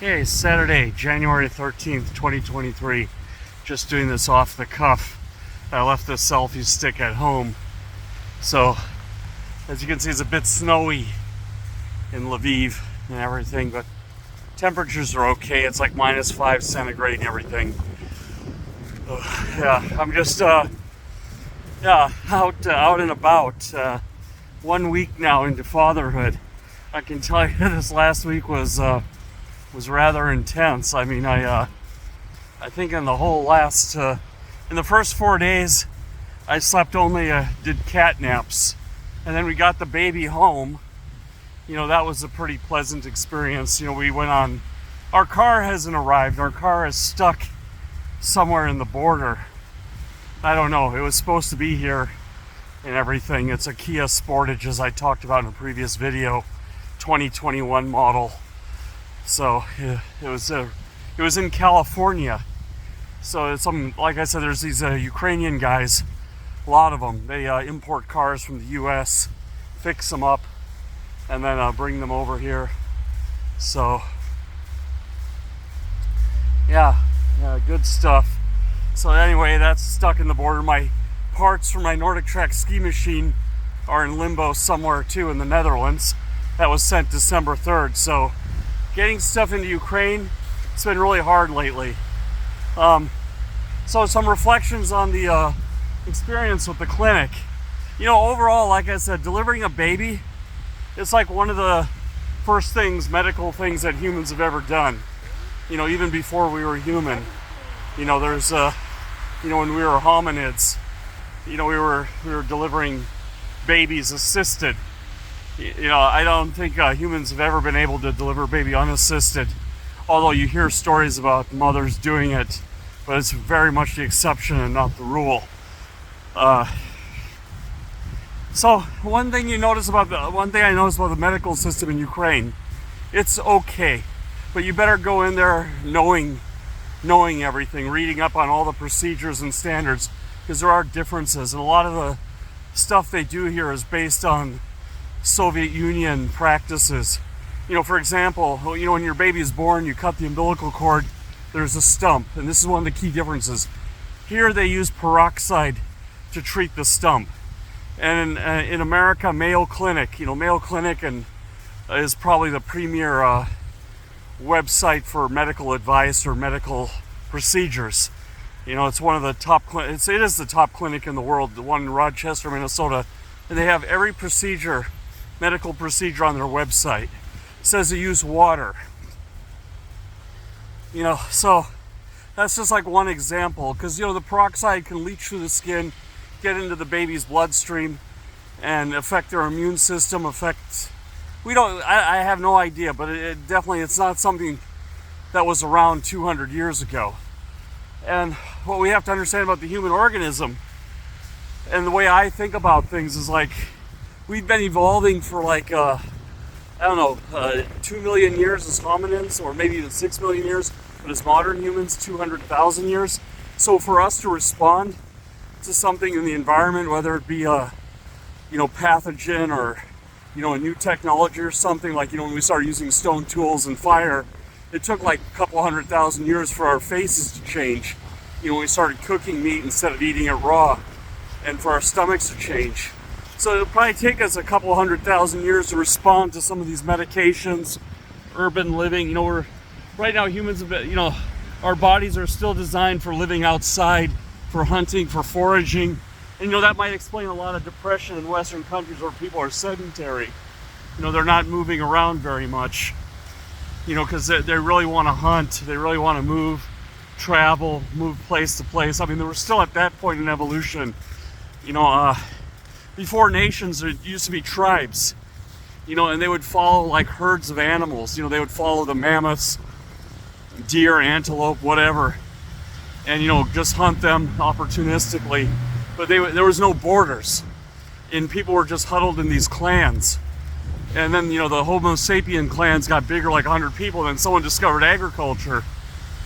Okay, Saturday, January 13th, 2023. Just doing this off the cuff. I left the selfie stick at home. So, as you can see, it's a bit snowy in Lviv and everything, but temperatures are okay. It's like -5 centigrade and everything. Yeah, I'm just out and about. 1 week now into fatherhood. I can tell you this last week was rather intense. I mean, I think in the whole last in the first 4 days, I slept only did cat naps, and then we got the baby home. You know, that was a pretty pleasant experience. You know, we went on. Our car hasn't arrived. Our car is stuck somewhere in the border. I don't know. It was supposed to be here and everything. It's a Kia Sportage, as I talked about in a previous video, 2021 model. So yeah, it was in California. So it's like I said, there's these Ukrainian guys, a lot of them. They import cars from the U.S., fix them up, and then bring them over here. So yeah, good stuff. So anyway, that's stuck in the border. My parts for my Nordic Track ski machine are in limbo somewhere too in the Netherlands. That was sent December 3rd. So getting stuff into Ukraine, it's been really hard lately. So some reflections on the experience with the clinic. You know, overall, like I said, delivering a baby, it's like one of the first medical things that humans have ever done. You know, even before we were human. You know, there's, you know, when we were hominids, you know, we were delivering babies assisted. You know, I don't think humans have ever been able to deliver a baby unassisted, although you hear stories about mothers doing it, but it's very much the exception and not the rule. So one thing I noticed about the medical system in Ukraine, it's okay, but you better go in there knowing everything, reading up on all the procedures and standards, because there are differences, and a lot of the stuff they do here is based on Soviet Union practices. You know, for example, you know, when your baby is born, you cut the umbilical cord, there's a stump, and this is one of the key differences. Here they use peroxide to treat the stump. And in America, Mayo Clinic, you know, Mayo Clinic is probably the premier website for medical advice or medical procedures. You know, it's one of the top it is the top clinic in the world, the one in Rochester, Minnesota, and they have every medical procedure on their website. It says they use water. You know, so that's just like one example, because, you know, the peroxide can leach through the skin, get into the baby's bloodstream, and affect their immune system, I have no idea, but it's not something that was around 200 years ago. And what we have to understand about the human organism, and the way I think about things, is like, we've been evolving for like, 2 million years as hominins, or maybe even 6 million years, but as modern humans, 200,000 years. So for us to respond to something in the environment, whether it be a, you know, pathogen or, you know, a new technology or something, like, you know, when we started using stone tools and fire, it took like a couple 100,000 years for our faces to change. You know, when we started cooking meat instead of eating it raw, and for our stomachs to change. So it'll probably take us a couple 100,000 years to respond to some of these medications, urban living. You know, right now humans have been, you know, our bodies are still designed for living outside, for hunting, for foraging. And, you know, that might explain a lot of depression in Western countries where people are sedentary. You know, they're not moving around very much, you know, because they really want to hunt. They really want to move, travel, move place to place. I mean, they were still at that point in evolution. You know, before nations, there used to be tribes, you know, and they would follow like herds of animals. You know, they would follow the mammoths, deer, antelope, whatever, and, you know, just hunt them opportunistically. But there was no borders, and people were just huddled in these clans. And then, you know, the Homo sapien clans got bigger, like 100 people. Then someone discovered agriculture.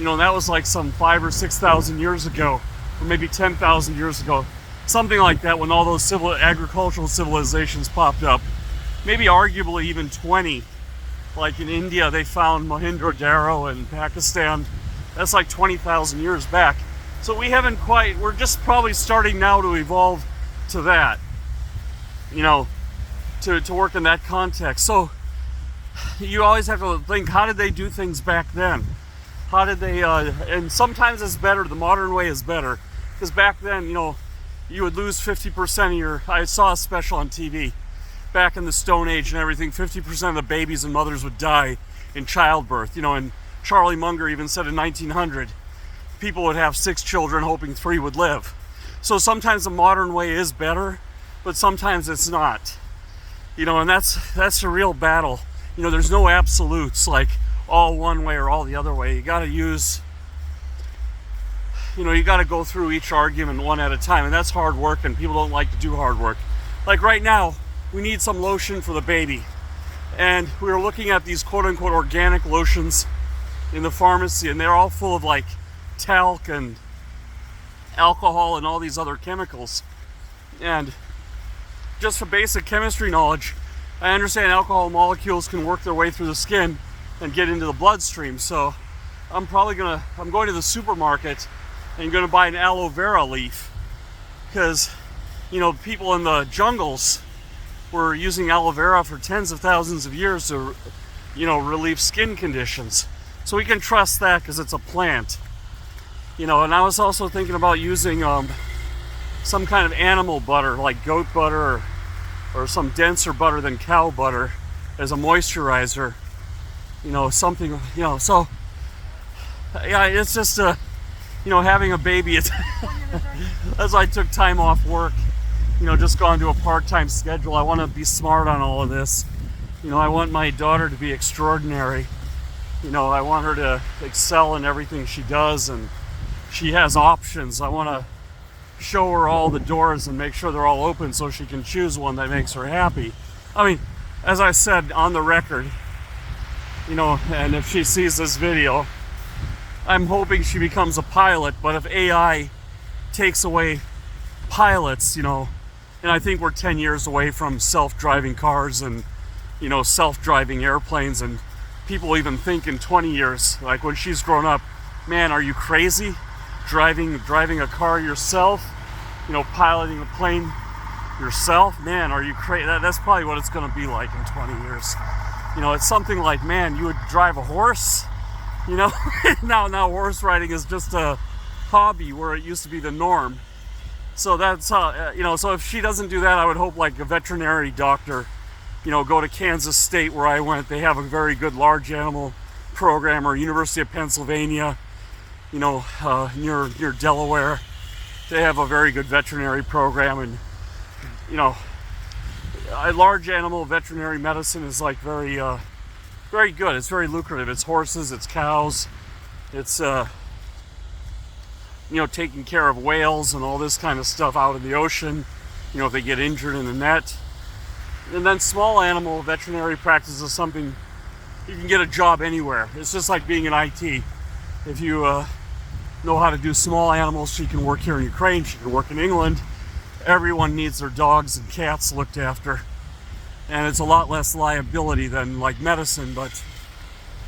You know, and that was like some 5,000 or 6,000 years ago, or maybe 10,000 years ago. Something like that, when all those agricultural civilizations popped up. Maybe arguably even 20. Like in India, they found Mohenjo-daro in Pakistan. That's like 20,000 years back. So we haven't quite, we're just probably starting now to evolve to that, you know, to work in that context. So you always have to think, how did they do things back then? How did they, and sometimes it's better, the modern way is better. Because back then, you know, you would lose 50% of your, I saw a special on TV, back in the Stone Age and everything, 50% of the babies and mothers would die in childbirth. You know, and Charlie Munger even said in 1900, people would have 6 children hoping 3 would live. So sometimes the modern way is better, but sometimes it's not. You know, and that's a real battle. You know, there's no absolutes, like all one way or all the other way. You got to use, you know, you got to go through each argument one at a time, and that's hard work, and people don't like to do hard work. Like right now, we need some lotion for the baby, and we were looking at these quote-unquote organic lotions in the pharmacy, and they're all full of like talc and alcohol and all these other chemicals. And just for basic chemistry knowledge, I understand alcohol molecules can work their way through the skin and get into the bloodstream. So I'm going to the supermarket and going to buy an aloe vera leaf, because, you know, people in the jungles were using aloe vera for tens of thousands of years to, you know, relieve skin conditions. So we can trust that because it's a plant. You know, and I was also thinking about using some kind of animal butter, like goat butter or some denser butter than cow butter, as a moisturizer. You know, something, you know, so yeah, it's just you know, having a baby, it's that's why I took time off work, you know, just gone to a part-time schedule. I want to be smart on all of this. You know, I want my daughter to be extraordinary. You know, I want her to excel in everything she does, and she has options. I want to show her all the doors and make sure they're all open so she can choose one that makes her happy. I mean, as I said on the record, you know, and if she sees this video, I'm hoping she becomes a pilot. But if AI takes away pilots, you know, and I think we're 10 years away from self-driving cars and, you know, self-driving airplanes, and people even think in 20 years, like when she's grown up, man, are you crazy? Driving a car yourself, you know, piloting a plane yourself, man, are you crazy? That's probably what it's going to be like in 20 years. You know, it's something like, man, you would drive a horse, you know. now horse riding is just a hobby where it used to be the norm. So that's you know, so if she doesn't do that, I would hope like a veterinary doctor, you know, go to Kansas State where I went. They have a very good large animal program, or University of Pennsylvania, you know, near Delaware. They have a very good veterinary program, and, you know, a large animal veterinary medicine is like very good. It's very lucrative. It's horses, it's cows, it's you know, taking care of whales and all this kind of stuff out in the ocean, you know, if they get injured in the net. And then small animal veterinary practice is something you can get a job anywhere. It's just like being in IT. If you know how to do small animals, she can work here in Ukraine, she can work in England. Everyone needs their dogs and cats looked after, and it's a lot less liability than like medicine. But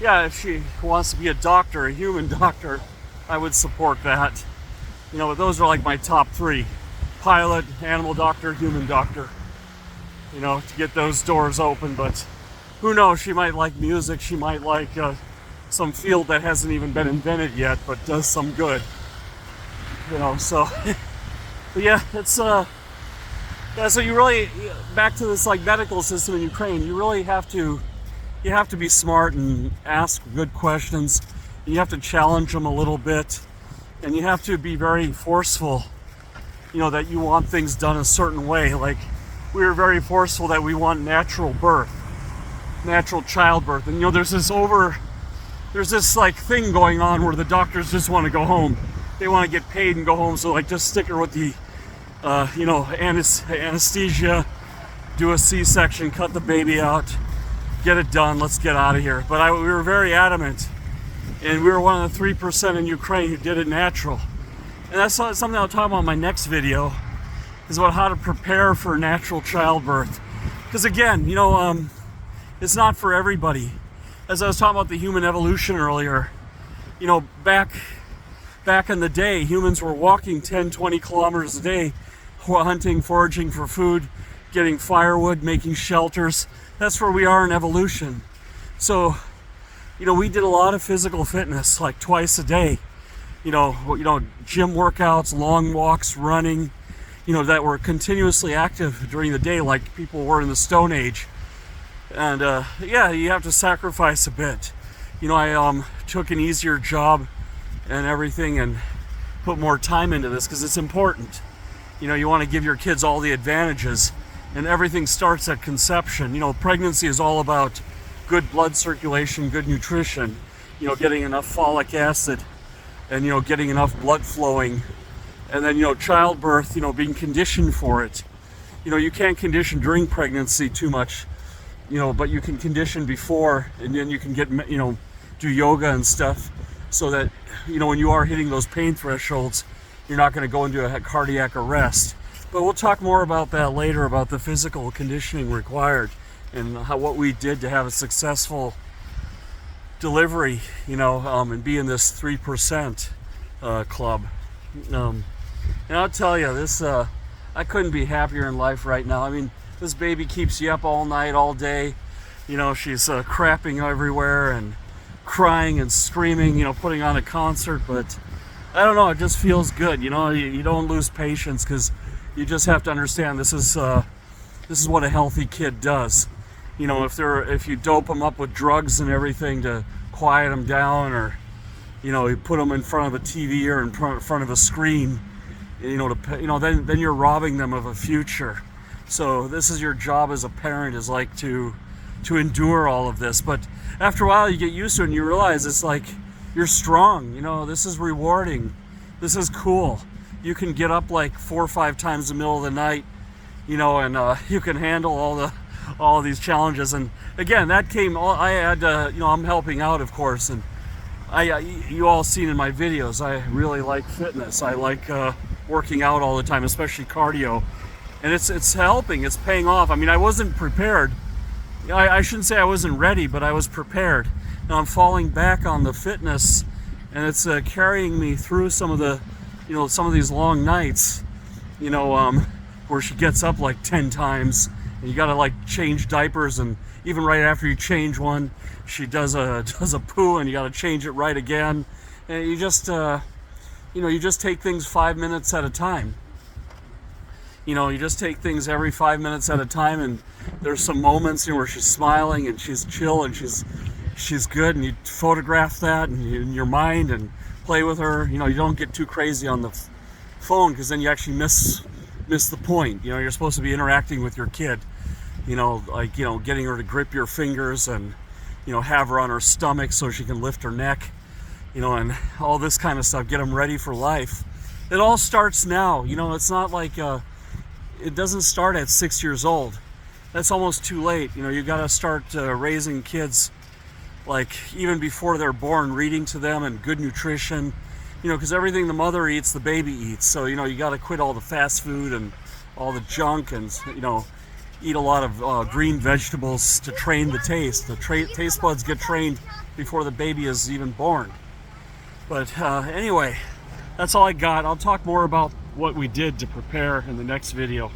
yeah, if she wants to be a doctor, a human doctor, I would support that. You know, but those are like my top 3: pilot, animal doctor, human doctor, you know, to get those doors open. But who knows, she might like music, she might like some field that hasn't even been invented yet, but does some good, you know. So but yeah, it's yeah, so you really, back to this like medical system in Ukraine, you really have to be smart and ask good questions, and you have to challenge them a little bit, and you have to be very forceful, you know, that you want things done a certain way. Like, we were very forceful that we want natural birth, natural childbirth, and, you know, there's this like thing going on where the doctors just want to go home. They want to get paid and go home. So like, just stick her with the, you know, anesthesia, do a C-section, cut the baby out, get it done, let's get out of here. But we were very adamant, and we were one of the 3% in Ukraine who did it natural. And that's something I'll talk about in my next video, is about how to prepare for natural childbirth. Because again, you know, it's not for everybody. as I was talking about the human evolution earlier, back in the day, humans were walking 10, 20 kilometers a day, hunting, foraging for food, getting firewood, making shelters. That's where we are in evolution. So, we did a lot of physical fitness, like twice a day. Gym workouts, long walks, running, that were continuously active during the day, like people were in the Stone Age. And you have to sacrifice a bit. I took an easier job and everything and put more time into this because it's important. You want to give your kids all the advantages, and everything starts at conception. Pregnancy is all about good blood circulation, good nutrition, getting enough folic acid and, getting enough blood flowing. And then, childbirth, being conditioned for it. You can't condition during pregnancy too much, but you can condition before, and then you can get, do yoga and stuff so that, when you are hitting those pain thresholds, you're not going to go into a cardiac arrest. But we'll talk more about that later, about the physical conditioning required and what we did to have a successful delivery, and be in this 3% club. And I'll tell you, this I couldn't be happier in life right now. I mean, this baby keeps you up all night, all day. She's crapping everywhere and crying and screaming, putting on a concert. But I don't know, it just feels good. You don't lose patience because you just have to understand this is what a healthy kid does. If you dope them up with drugs and everything to quiet them down, or you put them in front of a TV or in front of a screen, then you're robbing them of a future. So this is your job as a parent, is like to endure all of this. But after a while you get used to it and you realize it's like you're strong. This is rewarding. This is cool. You can get up like 4 or 5 times in the middle of the night, and you can handle all these challenges. And again, that came, I had, I'm helping out, of course, and you all seen in my videos, I really like fitness. I like working out all the time, especially cardio, and it's helping. It's paying off. I mean, I wasn't prepared. I shouldn't say I wasn't ready, but I was prepared. Now I'm falling back on the fitness, and it's carrying me through some of these long nights, where she gets up like 10 times, and you gotta like change diapers, and even right after you change one, she does a poo, and you gotta change it right again. And you just take things 5 minutes at a time. You just take things every 5 minutes at a time, and there's some moments where she's smiling and she's chill and she's good, and you photograph that in your mind and play with her. You don't get too crazy on the phone, because then you actually miss the point. You're supposed to be interacting with your kid, getting her to grip your fingers and have her on her stomach so she can lift her neck, and all this kind of stuff. Get them ready for life. It all starts now. It's not like it doesn't start at 6 years old. That's almost too late. You got to start raising kids like even before they're born, reading to them, and good nutrition, because everything the mother eats, the baby eats. So, you got to quit all the fast food and all the junk, and, eat a lot of green vegetables to train the taste. The taste buds get trained before the baby is even born. But anyway, that's all I got. I'll talk more about what we did to prepare in the next video.